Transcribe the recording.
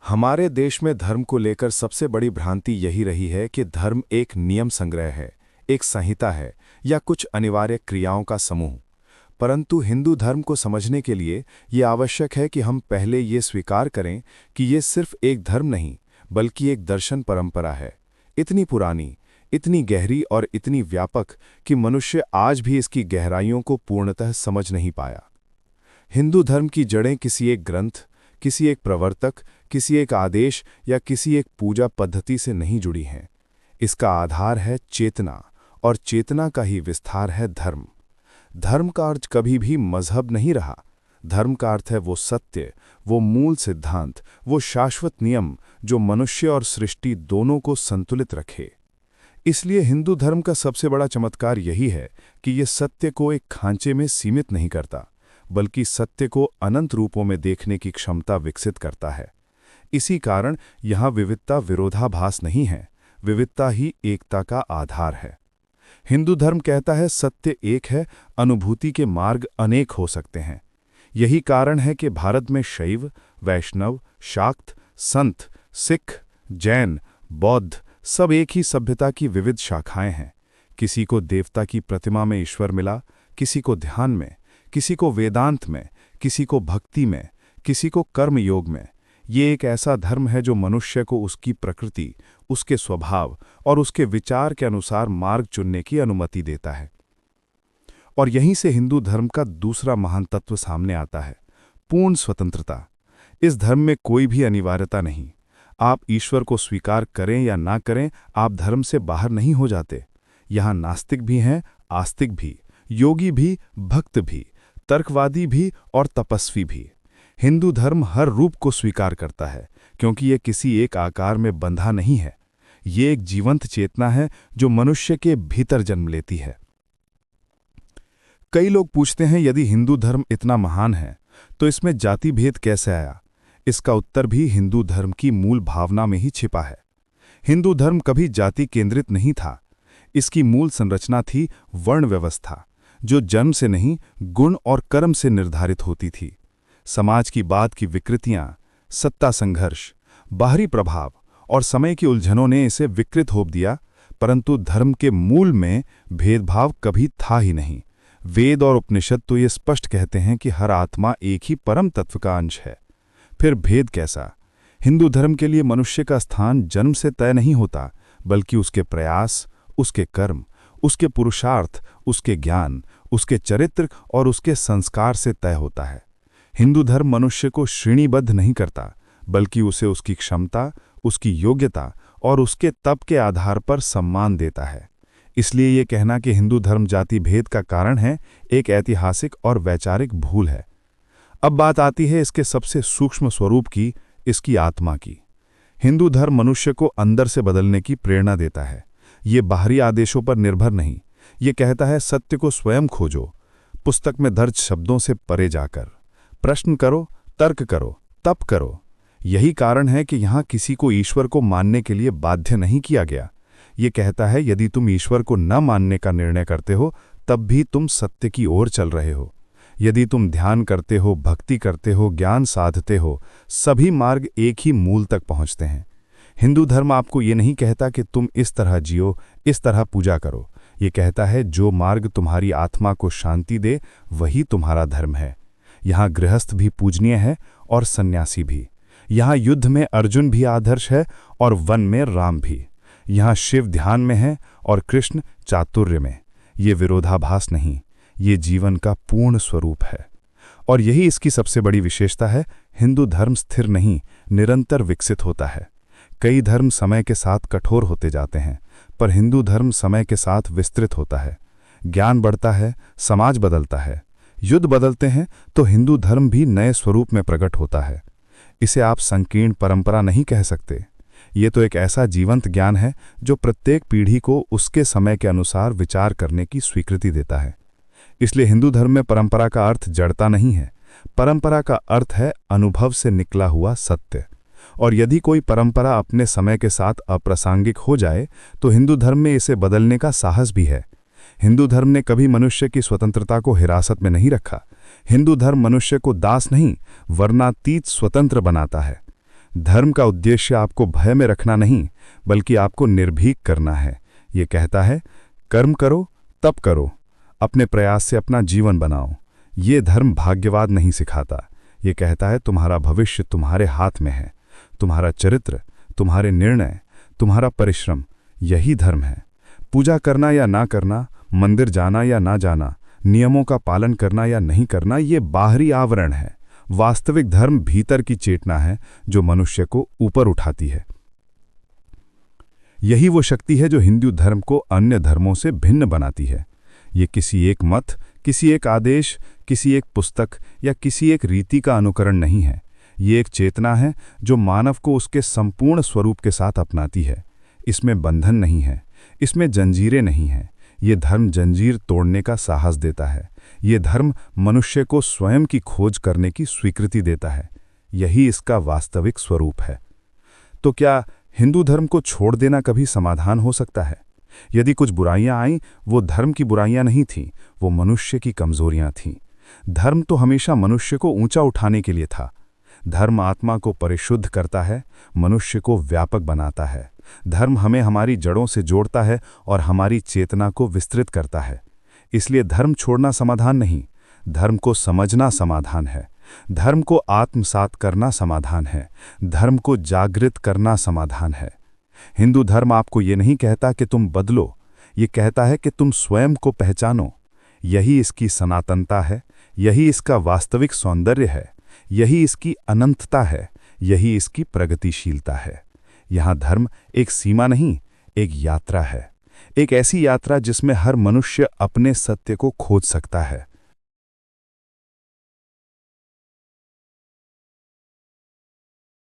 हमारे देश में धर्म को लेकर सबसे बड़ी भ्रांति यही रही है कि धर्म एक नियम संग्रह है, एक संहिता है या कुछ अनिवार्य क्रियाओं का समूह। परंतु हिंदू धर्म को समझने के लिए ये आवश्यक है कि हम पहले ये स्वीकार करें कि ये सिर्फ एक धर्म नहीं, बल्कि एक दर्शन परंपरा है। इतनी पुरानी, इतनी गहरी और इतनी व्यापक कि मनुष्य आज भी इसकी गहराइयों को पूर्णतः समझ नहीं पाया। हिंदू धर्म की जड़ें किसी एक ग्रंथ, किसी एक प्रवर्तक, किसी एक आदेश या किसी एक पूजा पद्धति से नहीं जुड़ी हैं। इसका आधार है चेतना, और चेतना का ही विस्तार है धर्म। धर्म का अर्थ कभी भी मजहब नहीं रहा। धर्म का अर्थ है वो सत्य, वो मूल सिद्धांत, वो शाश्वत नियम जो मनुष्य और सृष्टि दोनों को संतुलित रखे। इसलिए हिंदू धर्म का सबसे बड़ा चमत्कार यही है कि ये सत्य को एक खांचे में सीमित नहीं करता, बल्कि सत्य को अनंत रूपों में देखने की क्षमता विकसित करता है। इसी कारण यहाँ विविधता विरोधाभास नहीं है, विविधता ही एकता का आधार है। हिंदू धर्म कहता है सत्य एक है, अनुभूति के मार्ग अनेक हो सकते हैं। यही कारण है कि भारत में शैव, वैष्णव, शाक्त, संत, सिख, जैन, बौद्ध सब एक ही सभ्यता की विविध शाखाएं हैं। किसी को देवता की प्रतिमा में ईश्वर मिला, किसी को ध्यान में, किसी को वेदांत में, किसी को भक्ति में, किसी को कर्म योग में। ये एक ऐसा धर्म है जो मनुष्य को उसकी प्रकृति, उसके स्वभाव और उसके विचार के अनुसार मार्ग चुनने की अनुमति देता है। और यहीं से हिंदू धर्म का दूसरा महान तत्व सामने आता है, पूर्ण स्वतंत्रता। इस धर्म में कोई भी अनिवार्यता नहीं। आप ईश्वर को स्वीकार करें या ना करें, आप धर्म से बाहर नहीं हो जाते। यहाँ नास्तिक भी हैं, आस्तिक भी, योगी भी, भक्त भी, तर्कवादी भी और तपस्वी भी। हिंदू धर्म हर रूप को स्वीकार करता है, क्योंकि ये किसी एक आकार में बंधा नहीं है। ये एक जीवंत चेतना है जो मनुष्य के भीतर जन्म लेती है। कई लोग पूछते हैं, यदि हिंदू धर्म इतना महान है तो इसमें जाति भेद कैसे आया? इसका उत्तर भी हिंदू धर्म की मूल भावना में ही छिपा है। हिंदू धर्म कभी जाति केंद्रित नहीं था। इसकी मूल संरचना थी वर्ण व्यवस्था, जो जन्म से नहीं, गुण और कर्म से निर्धारित होती थी। समाज की बाद की विकृतियां, सत्ता संघर्ष, बाहरी प्रभाव और समय की उलझनों ने इसे विकृत होप दिया, परंतु धर्म के मूल में भेदभाव कभी था ही नहीं। वेद और उपनिषद तो ये स्पष्ट कहते हैं कि हर आत्मा एक ही परम तत्व का अंश है। फिर भेद कैसा? हिंदू धर्म के लिए मनुष्य का स्थान जन्म से तय नहीं होता, बल्कि उसके प्रयास, उसके कर्म, उसके पुरुषार्थ, उसके ज्ञान, उसके चरित्र और उसके संस्कार से तय होता है। हिंदू धर्म मनुष्य को श्रेणीबद्ध नहीं करता, बल्कि उसे उसकी क्षमता, उसकी योग्यता और उसके तप के आधार पर सम्मान देता है। इसलिए ये कहना कि हिंदू धर्म जाति भेद का कारण है, एक ऐतिहासिक और वैचारिक भूल है। अब बात आती है इसके सबसे सूक्ष्म स्वरूप की, इसकी आत्मा की। हिंदू धर्म मनुष्य को अंदर से बदलने की प्रेरणा देता है। ये बाहरी आदेशों पर निर्भर नहीं। ये कहता है सत्य को स्वयं खोजो, पुस्तक में दर्ज शब्दों से परे जाकर। प्रश्न करो, तर्क करो, तप करो। यही कारण है कि यहाँ किसी को ईश्वर को मानने के लिए बाध्य नहीं किया गया। ये कहता है यदि तुम ईश्वर को न मानने का निर्णय करते हो, तब भी तुम सत्य की ओर चल रहे हो। यदि तुम ध्यान करते हो, भक्ति करते हो, ज्ञान साधते हो, सभी मार्ग एक ही मूल तक पहुँचते हैं। हिंदू धर्म आपको ये नहीं कहता कि तुम इस तरह जियो, इस तरह पूजा करो। ये कहता है जो मार्ग तुम्हारी आत्मा को शांति दे, वही तुम्हारा धर्म है। यहाँ गृहस्थ भी पूजनीय है और सन्यासी भी। यहाँ युद्ध में अर्जुन भी आदर्श है और वन में राम भी। यहाँ शिव ध्यान में है और कृष्ण चातुर्य में। ये विरोधाभास नहीं, ये जीवन का पूर्ण स्वरूप है। और यही इसकी सबसे बड़ी विशेषता है। हिंदू धर्म स्थिर नहीं, निरंतर विकसित होता है। कई धर्म समय के साथ कठोर होते जाते हैं, पर हिंदू धर्म समय के साथ विस्तृत होता है। ज्ञान बढ़ता है, समाज बदलता है, युद्ध बदलते हैं, तो हिंदू धर्म भी नए स्वरूप में प्रकट होता है। इसे आप संकीर्ण परंपरा नहीं कह सकते। ये तो एक ऐसा जीवंत ज्ञान है जो प्रत्येक पीढ़ी को उसके समय के अनुसार विचार करने की स्वीकृति देता है। इसलिए हिंदू धर्म में परंपरा का अर्थ जड़ता नहीं है। परंपरा का अर्थ है अनुभव से निकला हुआ सत्य। और यदि कोई परंपरा अपने समय के साथ अप्रासंगिक हो जाए, तो हिंदू धर्म में इसे बदलने का साहस भी है। हिंदू धर्म ने कभी मनुष्य की स्वतंत्रता को हिरासत में नहीं रखा। हिंदू धर्म मनुष्य को दास नहीं, वर्णातीत स्वतंत्र बनाता है। धर्म का उद्देश्य आपको भय में रखना नहीं, बल्कि आपको निर्भीक करना है। ये कहता है, कर्म करो, तप करो, अपने प्रयास से अपना जीवन बनाओ। ये धर्म भाग्यवाद नहीं सिखाता। ये कहता है, तुम्हारा भविष्य तुम्हारे हाथ में है। तुम्हारा चरित्र, तुम्हारे निर्णय, तुम्हारा परिश्रम, यही धर्म है। पूजा करना या ना करना, मंदिर जाना या ना जाना, नियमों का पालन करना या नहीं करना, ये बाहरी आवरण है। वास्तविक धर्म भीतर की चेतना है जो मनुष्य को ऊपर उठाती है। यही वो शक्ति है जो हिंदू धर्म को अन्य धर्मों से भिन्न बनाती है। ये किसी एक मत, किसी एक आदेश, किसी एक पुस्तक या किसी एक रीति का अनुकरण नहीं है। ये एक चेतना है जो मानव को उसके संपूर्ण स्वरूप के साथ अपनाती है। इसमें बंधन नहीं है, इसमें जंजीरें नहीं हैं। ये धर्म जंजीर तोड़ने का साहस देता है। ये धर्म मनुष्य को स्वयं की खोज करने की स्वीकृति देता है। यही इसका वास्तविक स्वरूप है। तो क्या हिंदू धर्म को छोड़ देना कभी समाधान हो सकता है? यदि कुछ बुराइयां आईं, वो धर्म की बुराइयां नहीं थीं, वो मनुष्य की कमजोरियां थीं। धर्म तो हमेशा मनुष्य को ऊंचा उठाने के लिए था। धर्म आत्मा को परिशुद्ध करता है, मनुष्य को व्यापक बनाता है। धर्म हमें हमारी जड़ों से जोड़ता है और हमारी चेतना को विस्तृत करता है। इसलिए धर्म छोड़ना समाधान नहीं, धर्म को समझना समाधान है। धर्म को आत्मसात करना समाधान है। धर्म को जागृत करना समाधान है। हिंदू धर्म आपको ये नहीं कहता कि तुम बदलो, ये कहता है कि तुम स्वयं को पहचानो। यही इसकी सनातनता है, यही इसका वास्तविक सौंदर्य है, यही इसकी अनंतता है, यही इसकी प्रगतिशीलता है। यहाँ धर्म एक सीमा नहीं, एक यात्रा है। एक ऐसी यात्रा जिसमें हर मनुष्य अपने सत्य को खोज सकता है।